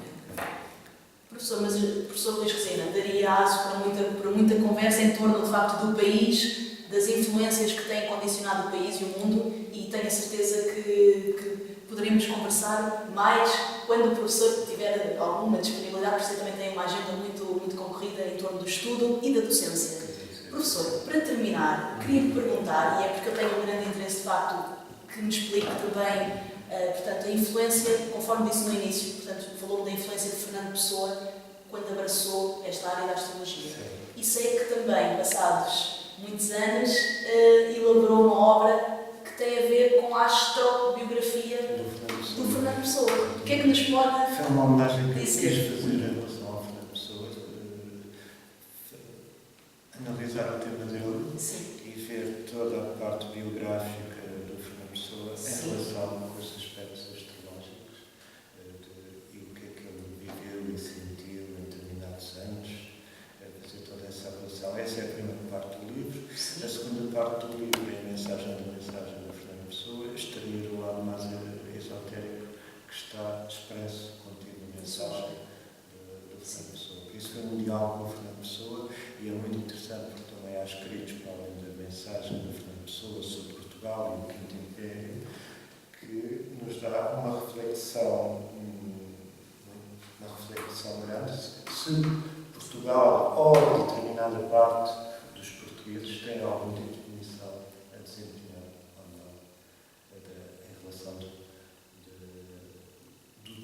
Professor, mas o professor Luís Resina daria aso para muita conversa em torno, de facto, do país, das influências que têm condicionado o país e o mundo, e tenho a certeza que poderíamos conversar mais quando o professor tiver alguma disponibilidade, porque você também tem uma agenda muito concorrida em torno do estudo e da docência. Professor, para terminar, queria lhe perguntar, e é porque eu tenho um grande interesse, de facto, que me explique também, portanto, a influência, conforme disse no início, portanto, falou da influência de Fernando Pessoa quando abraçou esta área da astrologia. Sim. E sei que também, passados muitos anos, elaborou uma obra que tem a ver com a astrobiografia do Fernando Pessoa. O que é que nos pode Foi uma homenagem que eu dizer? quis fazer em relação ao Fernando Pessoa, analisar o tema dele. Sim. E ver toda a parte biográfica do Fernando Pessoa Sim. em relação com os aspectos astrológicos e o que é que ele viveu e sentiu em determinados anos, fazer toda essa relação. Essa é a primeira parte do livro. Sim. A segunda parte do livro é a mensagem do Fernando Pessoa, extrair o lado mais esotérico que está expresso contido na mensagem do Fernando Pessoa. Por isso foi um diálogo com o Fernando Pessoa e é muito interessante porque também há escritos para além da mensagem mensagem da Fernando Pessoa sobre Portugal e o Quinto Império, que nos dá uma reflexão grande. Se Portugal ou determinada parte dos portugueses tem algum tipo de missão a desempenhar ou não, em relação do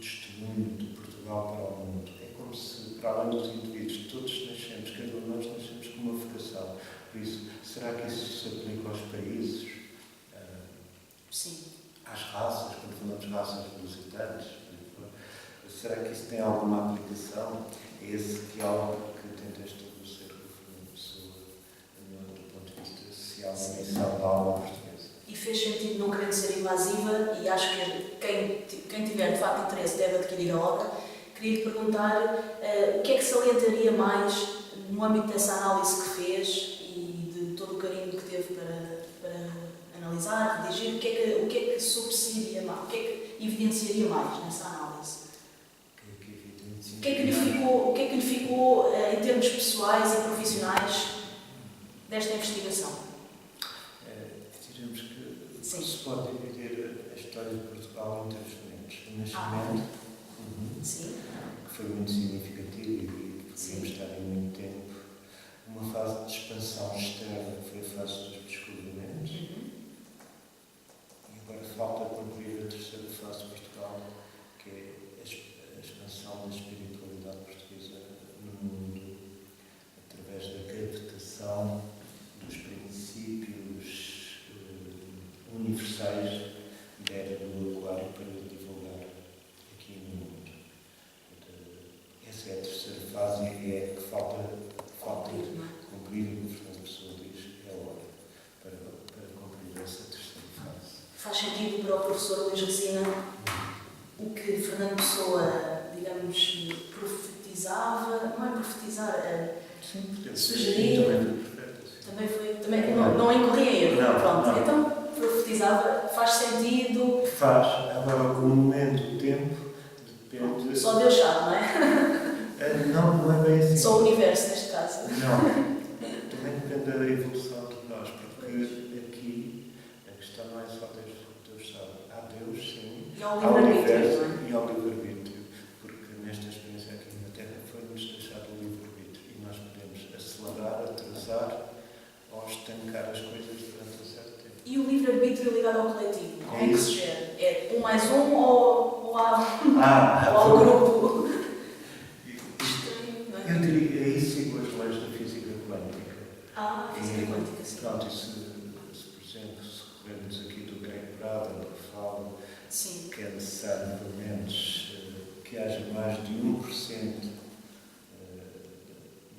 testemunho de Portugal para o mundo. É como se, para além dos indivíduos, todos nascemos, cada um de nós nascemos com uma vocação. Por isso, será que isso se aplica aos países? Sim. Às raças, quando falamos de raças lusitanas? Será que isso tem alguma aplicação? É esse diálogo que tenta estabelecer com o Fernando Pessoa do ponto de vista social e missão da alma portuguesa. E fez sentido, não querendo ser invasiva, e acho que quem tiver de facto interesse deve adquirir a obra. Queria lhe perguntar o que é que salientaria mais no âmbito dessa análise que fez e de todo o carinho que teve para analisar, redigir, o que é que sobressaria mais, o que é que evidenciaria mais nessa análise? O que é que lhe ficou em termos pessoais e profissionais desta investigação? Diremos que Sim. se pode dividir a história de Portugal em três momentos. O nascimento, Sim. que foi muito significativo e podíamos Sim. estar em muito tempo. Uma fase de expansão externa, que foi a fase dos descobrimentos. E agora falta concluir a terceira fase de Portugal, que é a expansão da espiritualidade portuguesa no mundo, através da captação dos princípios universais da era do aquário para divulgar aqui no mundo. Essa é a terceira fase e é que falta cumprir, o que o Fernando Pessoa diz, é a hora para cumprir essa terceira fase. Faz sentido para o professor Luís Resina o que Fernando Pessoa, digamos, profetizava, não é profetizar, sugerir, também não incorria em erro. Pronto. Então, profetizava, faz sentido. Faz. Agora, o momento, o tempo, depende. Só Deus sabe, não é? Não é bem assim. Só o universo, neste caso. Não. Também depende da evolução de nós, porque aqui a questão não é só Deus sabe. Há Deus, sim. E ao Há o universo livre-arbítrio. e ao livre-arbítrio. Porque nesta experiência aqui na Terra foi-nos deixado o livre-arbítrio. E nós podemos acelerar, atrasar ou estancar as coisas durante um certo tempo. E o livre-arbítrio ligado ao coletivo? Como é que isso. se gera? É 1 mais 1 ou há ao grupo? Eu diria, é isso igual às leis da física quântica. Física quântica, sim. Pronto, por exemplo, se recorrermos aqui do Greg Braden, que fala Sim. que é necessário, pelo menos, que haja mais de 1%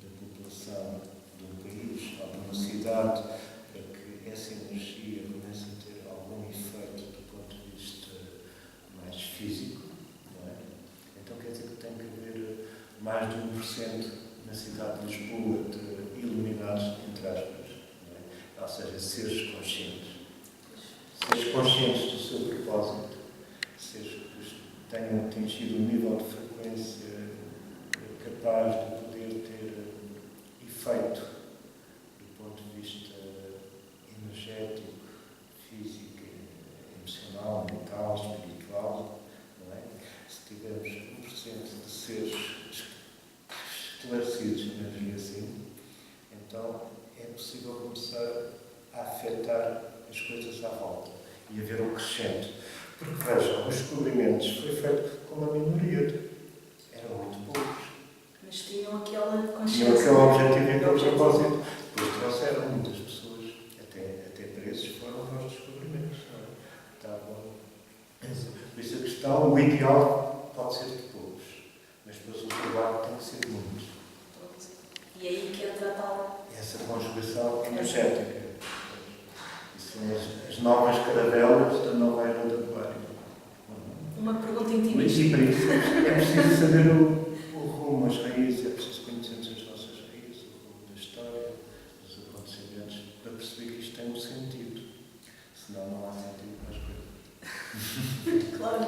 da população de um país ou de uma cidade para que essa energia comece a ter algum efeito do ponto de vista mais físico, não é? Então quer dizer que tem que haver mais de 1% na cidade de Lisboa de iluminados, entre aspas, não é? Ou seja, seres conscientes. Seres conscientes do seu propósito, seres que tenham atingido um nível de frequência capaz de poder ter efeito do ponto de vista energético, físico, emocional, mental, espiritual, não é? Se tivermos 1% de seres esclarecidos, imagine assim, então é possível começar a afetar as coisas à volta e haver um crescente. Porque vejam, os descobrimentos foi feito com uma minoria, eram muito poucos. Mas tinham aquela consciência. Tinham aquele objetivo e aquele propósito. Depois trouxeram muitas pessoas, até presos, foram para os descobrimentos. Por isso a questão, o ideal pode ser de poucos, mas depois o trabalho tem que ser de muitos. E aí que entra a tal. Essa conjugação energética. São as novas caravelas da nova era do aquário. Uma pergunta intimista. E para isso é preciso saber o rumo, as raízes, é preciso conhecermos as nossas raízes, o rumo da história, dos acontecimentos, para perceber que isto tem um sentido. Senão não há sentido para as coisas. Claro.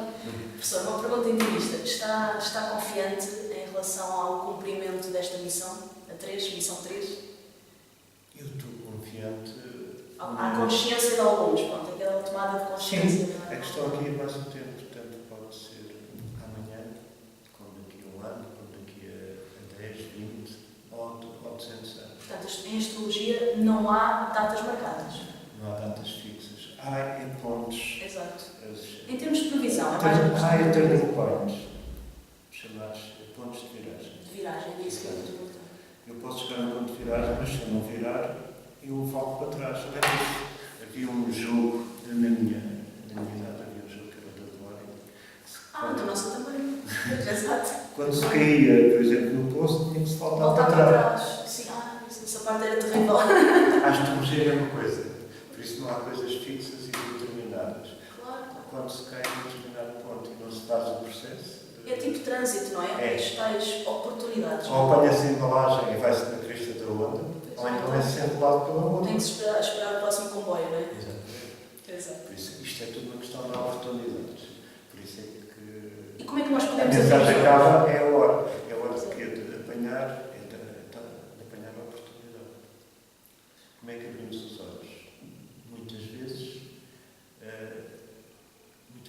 Professor, uma pergunta intimista. Está confiante em relação ao cumprimento desta missão? A 3, missão 3? Eu estou confiante Há consciência de alguns, pronto, aquela tomada de consciência. Sim, a questão aqui é mais o tempo, portanto pode ser amanhã, como daqui a um ano, como daqui a 10, 20 ou 200 anos. Portanto, em astrologia não há datas marcadas. Não há datas fixas. Há pontos. Exato. Em termos de previsão, é mais há turning points, chamados pontos de viragem. De viragem, é isso que eu estou a perguntar. Eu posso chegar a um ponto de viragem, mas se eu não virar, eu volto para trás. Havia um jogo na minha idade, havia um jogo que era da Glória. Da nossa também. Exato. Quando se caía, por exemplo, no poço, tinha que se voltar para trás. Sim, essa parte era terrível. A astrologia é uma coisa, por isso não há coisas fixas e determinadas. Claro. Quando se cai em um determinado ponto e não se faz o processo. É tipo trânsito, não é? As tais oportunidades. Ou apanha-se a embalagem e vai-se na crista da onda, ou então é sempre lado pela onda. Tem que se esperar o próximo comboio, não é? Exatamente. Exato. Por isso, isto é tudo uma questão de oportunidades. Por isso é que. E como é que nós A podemos mensagem atingir? acaba, é a hora. É a hora de quê? De apanhar, de apanhar a oportunidade. Como é que abrimos os olhos? Muitas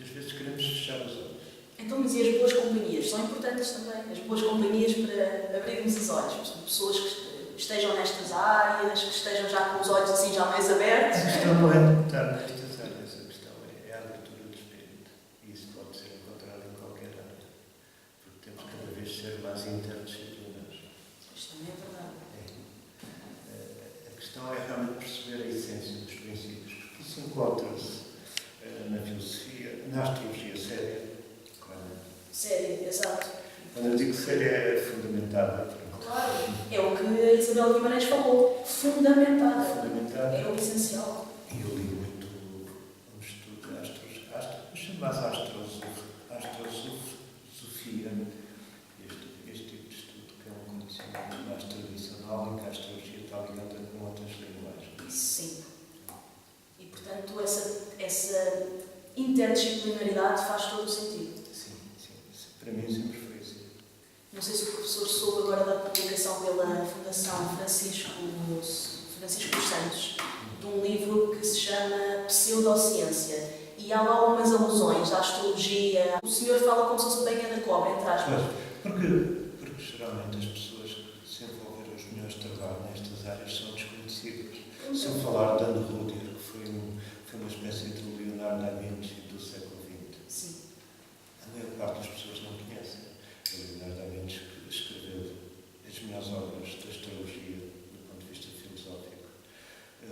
vezes queremos fechar os olhos. Então, mas e as boas companhias? São importantes também. As boas companhias para abrirmos os olhos. Pessoas que estejam nestas áreas, que estejam já com os olhos assim já mais abertos. A questão não é estar nestas áreas, a questão é a abertura do espírito. E isso pode ser encontrado em qualquer área. Porque temos cada vez de ser mais interdisciplinares. Isto também é verdade. A questão é realmente perceber a essência dos princípios, porque isso encontra-se na filosofia, na astrologia séria. Sério, exato. Quando eu digo séria, é fundamentada. Claro, é o que a Isabel Guimarães falou. Fundamentada. Fundamentada. É o essencial. E eu li muito um estudo de chama-se astrosofia. Este tipo de estudo, que é um conhecimento mais tradicional, em que a astrologia está ligada com outras linguagens. Sim. E, portanto, essa interdisciplinaridade faz todo o sentido. Sim. Para mim sempre foi assim. Não sei se o professor soube agora da publicação pela Fundação Francisco dos Santos de um livro que se chama Pseudociência. E há lá umas alusões à astrologia. O senhor fala como se fosse banha da cobra, entre aspas. Porque geralmente as pessoas que se envolveram os melhores trabalhos nestas áreas são desconhecidas. Se eu falar de Anne Rudier, que foi uma espécie de Leonardo da Vinci do século XX, Sim. a maior parte das pessoas não conhecem. O Leonardo da Vinci escreveu as melhores obras de astrologia do ponto de vista filosófico.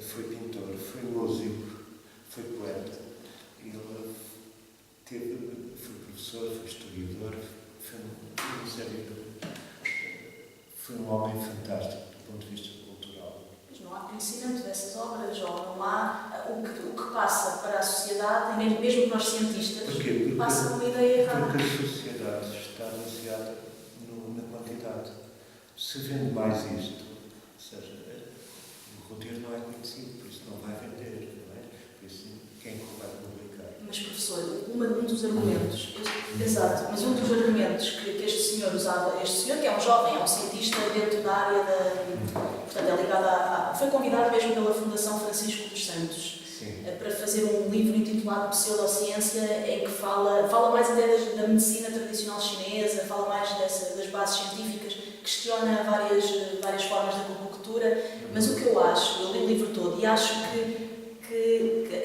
Foi pintor, foi músico, foi poeta. Ele foi professor, foi historiador, foi um homem fantástico do ponto de vista cultural. Mas não há conhecimento dessas obras, ou não há o que passa para a sociedade, e mesmo para os cientistas, passa uma ideia errada. Porque a sociedade está baseada na quantidade. Se vende mais isto, ou seja, o roteiro não é conhecido, por isso não vai vender, não é? Por isso, quem é que vai publicar? Mas, professor, um dos argumentos, exato, mas um dos argumentos que este senhor usava, este senhor que é um jovem, é um cientista dentro da área portanto, é ligado foi convidado mesmo pela Fundação Francisco dos Santos. Sim. Para fazer um livro intitulado Pseudociência, em que fala mais até da medicina tradicional chinesa, fala mais das bases científicas, questiona várias formas de acupuntura, mas o que eu acho, eu li o livro todo e acho que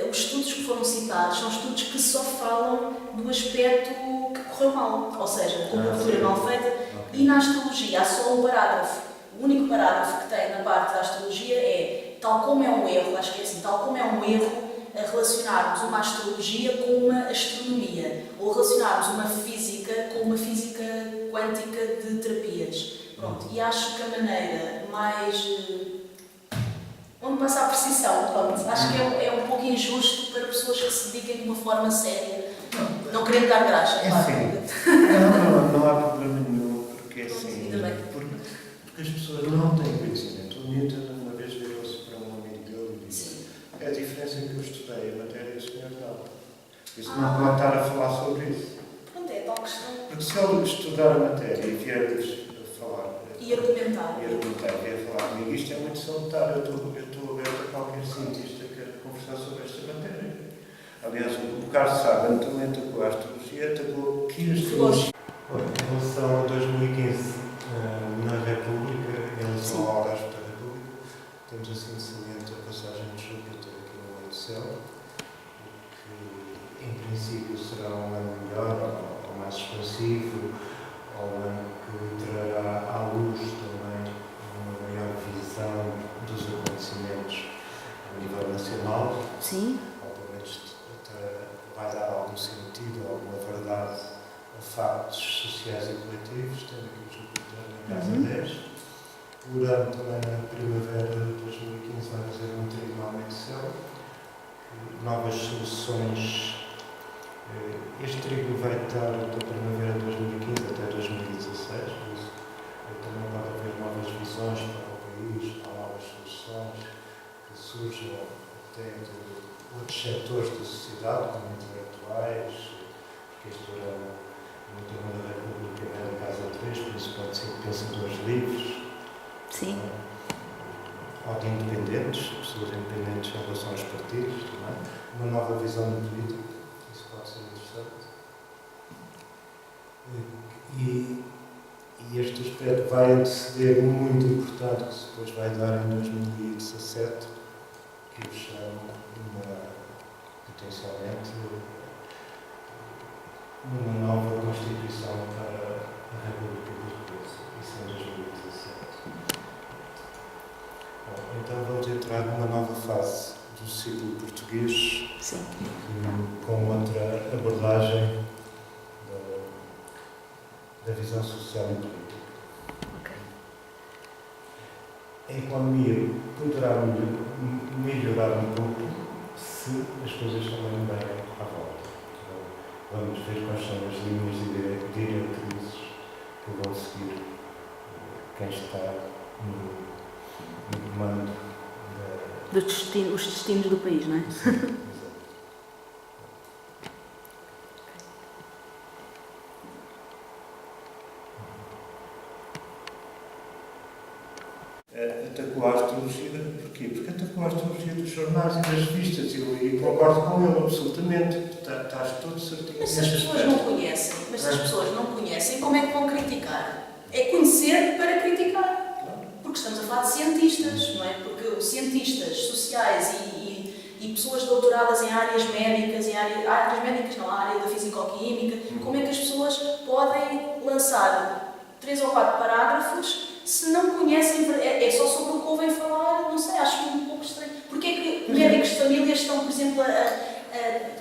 os estudos que foram citados são estudos que só falam do aspecto que correu mal, ou seja, da acupuntura mal feita, e na astrologia há só um parágrafo. O único parágrafo que tem na parte da astrologia é, tal como é um erro, acho que é assim, tal como é um erro relacionarmos uma astrologia com uma astronomia, ou relacionarmos uma física com uma física quântica de terapias. Pronto, e acho que a maneira mais... onde passa a precisão, pronto, acho que é um pouco injusto para pessoas que se dediquem de uma forma séria, não querendo dar graxa, claro. Não há problema nenhum, porque é assim, porque as pessoas não têm conhecimento. O Newton uma vez virou-se para um amigo dele e disse: é a diferença em que eu estudei a matéria e o senhor não. Por isso não pode estar a falar sobre isso. Pronto, é tal questão. Porque se ele estudar a matéria e vier-lhes a falar e argumentar, vier a falar comigo, isto é muito salutar. Eu estou aberto a qualquer cientista que conversar sobre esta matéria. Aliás, o Carlos Sagan também atacou a astrologia, atacou que a astrologia. Em relação a 2015, na República, em relação ao horóscopo da República, temos assim de saliente a passagem de Júpiter aqui no meio do céu, que em princípio será um ano melhor, ou mais expansivo, ou um ano que trará à luz também uma maior visão dos acontecimentos a nível nacional. Sim. Ou pelo menos vai dar algum sentido, alguma verdade a factos sociais e coletivos, tendo aqui o Júpiter na casa 10. Urano também na primavera de 2015 vai fazer um tribunal no céu. Novas soluções. Este trigo vai estar da primavera de 2015 até 2016, por isso também pode haver novas visões para o país, há novas soluções que surgem até de outros setores da sociedade, como intelectuais, porque este Urano no tema da República é da Casa 3, por isso pode ser pensadores livres. Sim. Ou de independentes, pessoas independentes em relação aos partidos, também. Uma nova visão da política, isso pode ser interessante. E este aspecto vai anteceder um muito importante que se depois vai dar em 2017, que eu chamo potencialmente uma nova Constituição para a República Portuguesa, isso em 2017. Bom, então vamos entrar numa nova fase do ciclo português. Sim. Com outra abordagem da visão social e política. Ok. A economia poderá melhorar um pouco se as coisas também mudarem à volta. Então, vamos ver quais são as linhas de diretrizes que vão seguir quem está no comando Os destinos do país, não é? Sim. Atacou a astrologia, porquê? Porque atacou a astrologia dos jornais e das revistas, e concordo com ele absolutamente, estás todo certinho. Mas se as pessoas não conhecem, como é que vão criticar? É conhecer para criticar. Claro. Porque estamos a falar de cientistas, não é? Porque cientistas sociais e pessoas doutoradas em áreas médicas, a área da fisicoquímica, como é que as pessoas podem lançar 3 ou 4 parágrafos se não conhecem, é só sobre o que ouvem falar, não sei, acho um pouco estranho. Porquê é que médicos de família estão, por exemplo,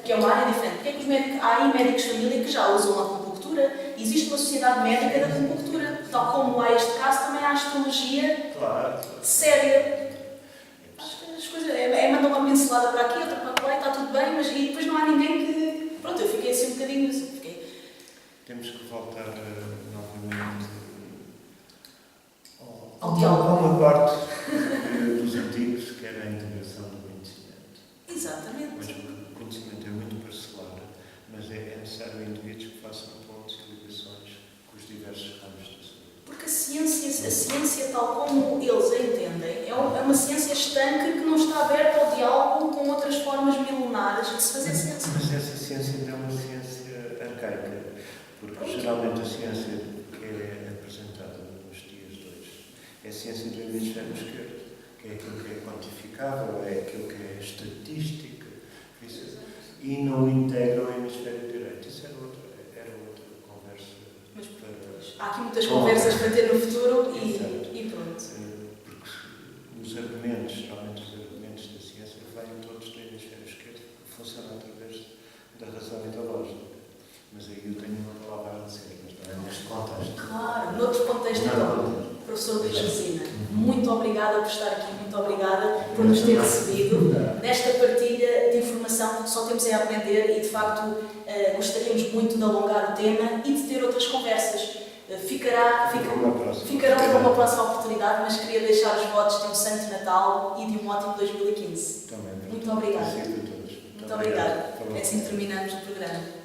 que é uma área diferente, porquê é que há aí médicos de família que já usam a acupuntura? Existe uma sociedade médica da acupuntura, tal como há este caso, também há astrologia séria. Acho que as coisas, mandam uma pincelada para aqui, outra para lá, e está tudo bem, mas e depois não há ninguém que... Pronto, eu fiquei assim um bocadinho assim, Temos que voltar novamente ao diálogo. Há uma parte dos antigos que era a integração do conhecimento. Exatamente. Mas o conhecimento é muito parcelar, mas é necessário indivíduos que façam pontos e ligações com os diversos ramos da saúde. Porque a ciência tal como eles a entendem, é uma ciência estanque que não está aberta ao diálogo com outras formas milenares de se fazer ciência. Mas essa ciência ainda é uma ciência arcaica, porque geralmente a ciência que é apresentada nos dias de hoje é a ciência do hemisfério esquerdo, que é aquilo que é quantificável, é aquilo que é estatística, e não integra o hemisfério direito. Isso era outra conversa. Mas há aqui muitas conversas para ter no futuro e pronto. Porque os argumentos, geralmente os argumentos da ciência, vêm todos do hemisfério esquerdo, que funcionam através da razão e da lógica. Mas aí eu tenho uma palavra a dizer, mas não é neste contexto. Claro, noutro contexto não. Professor Luís Resina, muito obrigada por estar aqui, muito obrigada por nos ter recebido nesta partilha de informação. Só temos a aprender e, de facto, gostaríamos muito de alongar o tema e de ter outras conversas. Ficarão para uma próxima oportunidade, mas queria deixar os votos de um Santo Natal e de um ótimo 2015. Também. Muito obrigada. Muito Obrigada. É assim que terminamos o programa.